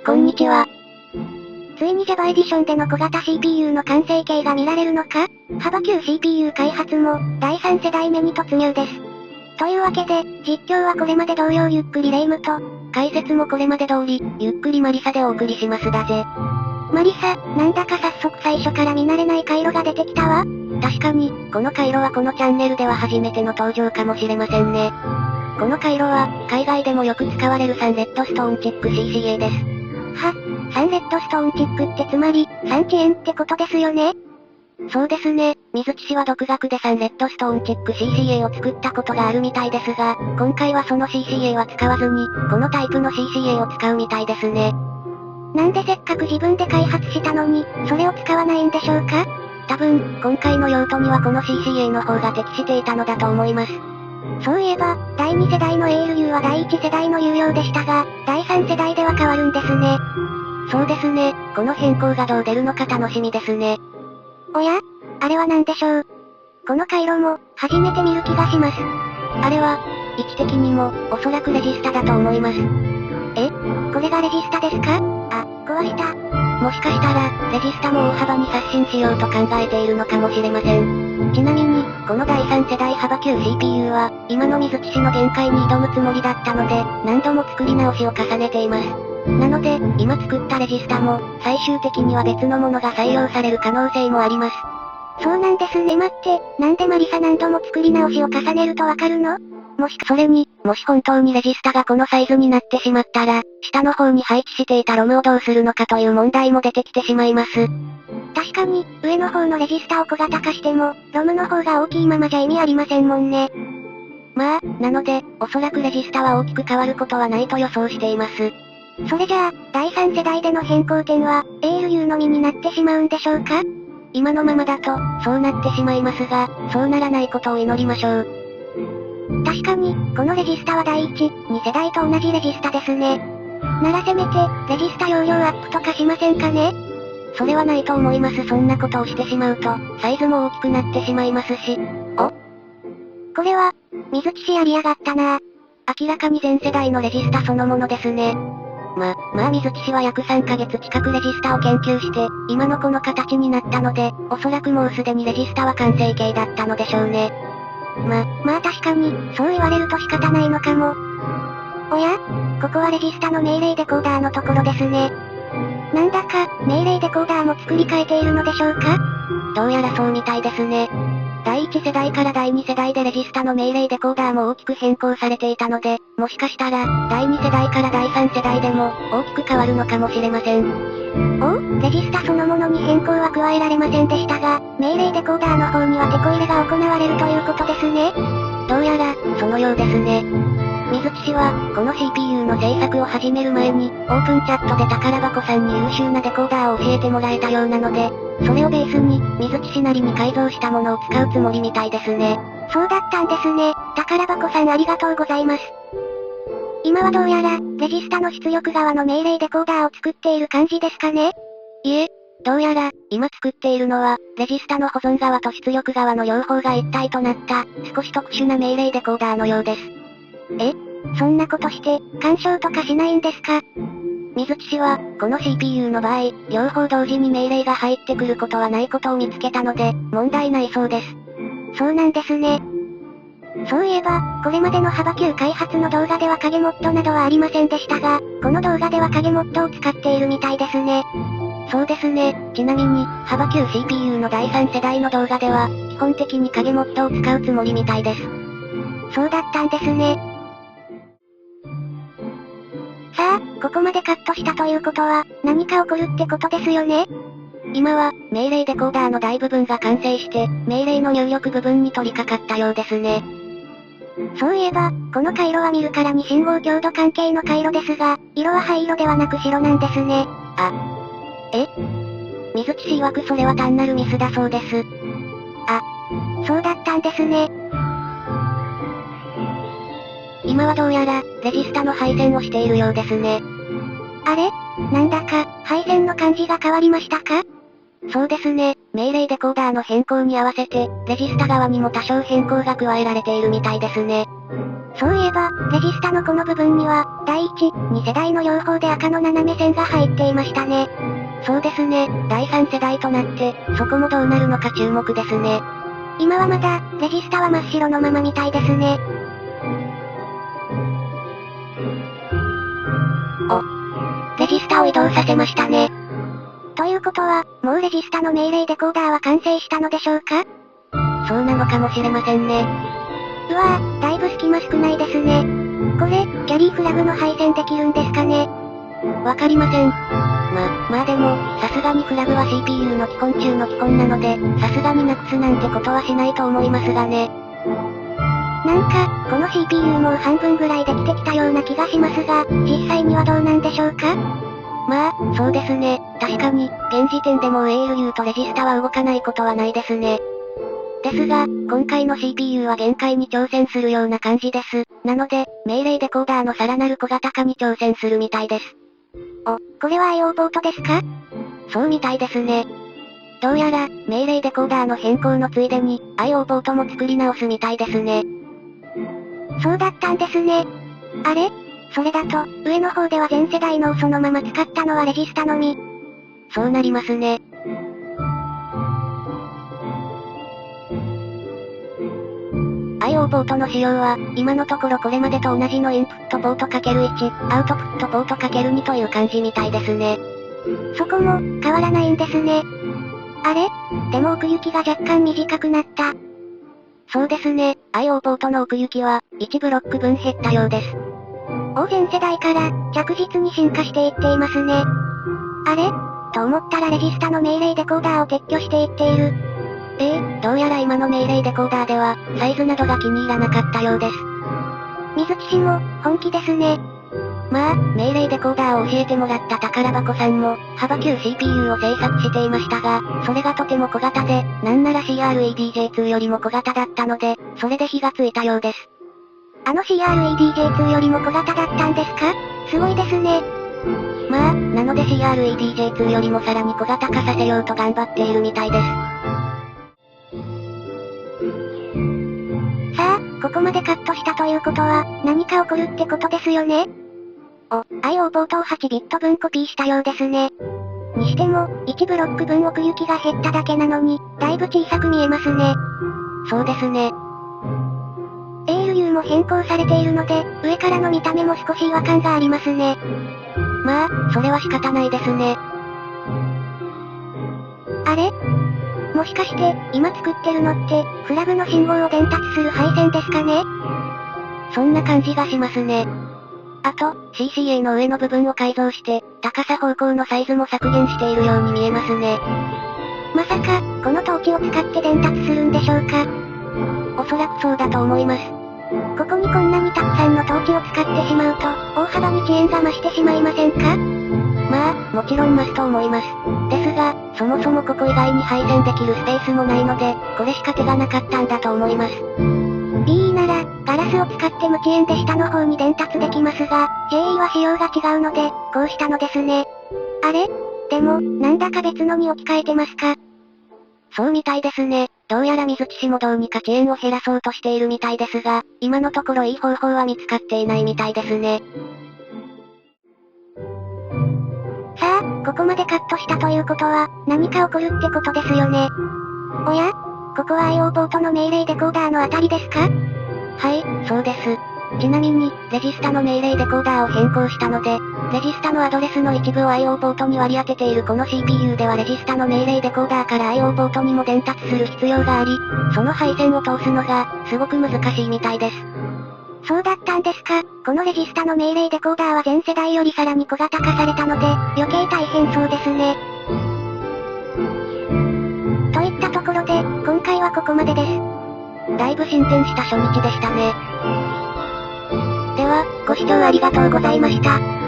こんにちは。ついに Java エディションでの小型 CPU の完成形が見られるのか？幅級 CPU 開発も、第3世代目に突入です。というわけで、実況はこれまで同様ゆっくりレ夢ムと、解説もこれまで通り、ゆっくりマリサでお送りしますだぜ。マリサ、なんだか早速最初から見慣れない回路が出てきたわ。確かに、この回路はこのチャンネルでは初めての登場かもしれませんね。この回路は、海外でもよく使われるサンレッドストーンチック CCA です。サンレッドストーンチックってつまり、サンチェーンってことですよね？そうですね。水木氏は独学でサンレッドストーンチック CCA を作ったことがあるみたいですが、今回はその CCA は使わずに、このタイプの CCA を使うみたいですね。なんでせっかく自分で開発したのに、それを使わないんでしょうか？多分、今回の用途にはこの CCA の方が適していたのだと思います。そういえば、第2世代の ALU は第1世代の有用でしたが、第3世代では変わるんですね。そうですね。この変更がどう出るのか楽しみですね。おや？あれは何でしょう？この回路も、初めて見る気がします。あれは、位置的にも、おそらくレジスタだと思います。これがレジスタですか？壊した。もしかしたら、レジスタも大幅に刷新しようと考えているのかもしれません。ちなみに、この第3世代幅級 CPU は、今の水木氏の限界に挑むつもりだったので、何度も作り直しを重ねています。なので、今作ったレジスタも、最終的には別のものが採用される可能性もあります。そうなんですね。待って、なんでマリサ何度も作り直しを重ねるとわかるの？それに、もし本当にレジスタがこのサイズになってしまったら、下の方に配置していたロムをどうするのかという問題も出てきてしまいます。確かに、上の方のレジスタを小型化しても、ロムの方が大きいままじゃ意味ありませんもんね。まあ、なので、おそらくレジスタは大きく変わることはないと予想しています。それじゃあ、第3世代での変更点は、ALU のみになってしまうんでしょうか？今のままだと、そうなってしまいますが、そうならないことを祈りましょう。確かに、このレジスタは第1、2世代と同じレジスタですね。ならせめて、レジスタ容量アップとかしませんかね？それはないと思います。そんなことをしてしまうと、サイズも大きくなってしまいますし。これは、水木氏やりやがったなぁ。明らかに前世代のレジスタそのものですね。まあ水木氏は約3ヶ月近くレジスタを研究して、今のこの形になったので、おそらくもうすでにレジスタは完成形だったのでしょうね。まあ確かに、そう言われると仕方ないのかも。おや？ここはレジスタの命令デコーダーのところですね。なんだか、命令デコーダーも作り変えているのでしょうか？どうやらそうみたいですね。第1世代から第2世代でレジスタの命令デコーダーも大きく変更されていたので、もしかしたら、第2世代から第3世代でも、大きく変わるのかもしれません。レジスタそのものに変更は加えられませんでしたが、命令デコーダーの方にはテこ入れが行われるということですね。どうやら、そのようですね。水木氏は、この CPU の制作を始める前に、オープンチャットで宝箱さんに優秀なデコーダーを教えてもらえたようなので、それをベースに、水木氏なりに改造したものを使うつもりみたいですね。そうだったんですね。宝箱さんありがとうございます。今はどうやら、レジスタの出力側の命令デコーダーを作っている感じですかね？いえ、どうやら、今作っているのは、レジスタの保存側と出力側の両方が一体となった、少し特殊な命令デコーダーのようです。そんなことして、干渉とかしないんですか？水木氏は、この CPU の場合、両方同時に命令が入ってくることはないことを見つけたので、問題ないそうです。そうなんですね。そういえば、これまでの幅級開発の動画では影モッドなどはありませんでしたが、この動画では影モッドを使っているみたいですね。そうですね。ちなみに、幅級 CPU の第3世代の動画では、基本的に影モッドを使うつもりみたいです。そうだったんですね。さあ、ここまでカットしたということは、何か起こるってことですよね？今は、命令デコーダーの大部分が完成して、命令の入力部分に取り掛かったようですね。そういえば、この回路は見るからに信号強度関係の回路ですが、色は灰色ではなく白なんですね。水木氏曰くそれは単なるミスだそうです。そうだったんですね。今はどうやら、レジスタの配線をしているようですね。あれ？なんだか、配線の感じが変わりましたか？そうですね。命令デコーダーの変更に合わせて、レジスタ側にも多少変更が加えられているみたいですね。そういえば、レジスタのこの部分には、第1、2世代の両方で赤の斜め線が入っていましたね。そうですね。第3世代となって、そこもどうなるのか注目ですね。今はまだ、レジスタは真っ白のままみたいですね。レジスタを移動させましたね。ということは、もうレジスタの命令デコーダーは完成したのでしょうか？そうなのかもしれませんね。うわぁ、だいぶ隙間少ないですね。これ、キャリーフラグの配線できるんですかね？わかりません。まあでも、さすがにフラグは CPU の基本中の基本なので、さすがになくすなんてことはしないと思いますがね。なんか、この CPU もう半分ぐらいできてきたような気がしますが、実際にはどうなんでしょうか？まあ、そうですね。確かに、現時点でも ALU とレジスタは動かないことはないですね。ですが、今回の CPU は限界に挑戦するような感じです。なので、命令デコーダーのさらなる小型化に挑戦するみたいです。これは IO ポートですか？そうみたいですね。どうやら、命令デコーダーの変更のついでに、IO ポートも作り直すみたいですね。そうだったんですね。あれ？それだと、上の方では前世代のをそのまま使ったのはレジスタのみ。そうなりますね。IO ポートの仕様は、今のところこれまでと同じのインプットポート ×1、アウトプットポート ×2 という感じみたいですね。そこも、変わらないんですね。あれ？でも奥行きが若干短くなった。そうですね。IO ポートの奥行きは、1ブロック分減ったようです。前世代から、着実に進化していっていますね。あれ？と思ったらレジスタの命令デコーダーを撤去していっている。どうやら今の命令デコーダーでは、サイズなどが気に入らなかったようです。水木氏も、本気ですね。まあ、命令デコーダーを教えてもらった宝箱さんも、幅 9CPU を製作していましたが、それがとても小型で、なんなら CREDJ2 よりも小型だったので、それで火がついたようです。あの CREDJ2 よりも小型だったんですか？すごいですね。まあ、なので CREDJ2 よりもさらに小型化させようと頑張っているみたいです。さあ、ここまでカットしたということは、何か起こるってことですよね？IO ポートを8ビット分コピーしたようですね。にしても、1ブロック分奥行きが減っただけなのに、だいぶ小さく見えますね。そうですね。ALU も変更されているので、上からの見た目も少し違和感がありますね。まあ、それは仕方ないですね。あれ？もしかして、今作ってるのって、フラグの信号を伝達する配線ですかね？そんな感じがしますね。あと、CCA の上の部分を改造して、高さ方向のサイズも削減しているように見えますね。まさか、このトーチを使って伝達するんでしょうか？おそらくそうだと思います。ここにこんなにたくさんのトーチを使ってしまうと、大幅に遅延が増してしまいませんか？まあ、もちろん増すと思います。ですが、そもそもここ以外に配線できるスペースもないので、これしか手がなかったんだと思います。BE なら、ガラスを使って無遅延で下の方に伝達できますが、JE は仕様が違うので、こうしたのですね。あれ？でも、なんだか別のに置き換えてますか？そうみたいですね。どうやら水木氏もどうにか遅延を減らそうとしているみたいですが、今のところいい方法は見つかっていないみたいですね。さあ、ここまでカットしたということは、何か起こるってことですよね。おや？ここは IO ポートの命令デコーダーのあたりですか？はい、そうです。ちなみに、レジスタの命令デコーダーを変更したので、レジスタのアドレスの一部を IO ポートに割り当てているこの CPU ではレジスタの命令デコーダーから IO ポートにも伝達する必要があり、その配線を通すのが、すごく難しいみたいです。そうだったんですか。このレジスタの命令デコーダーは前世代よりさらに小型化されたので、余計大変そうですね。といったところで、今回はここまでです。だいぶ進展した初日でしたね。では、ご視聴ありがとうございました。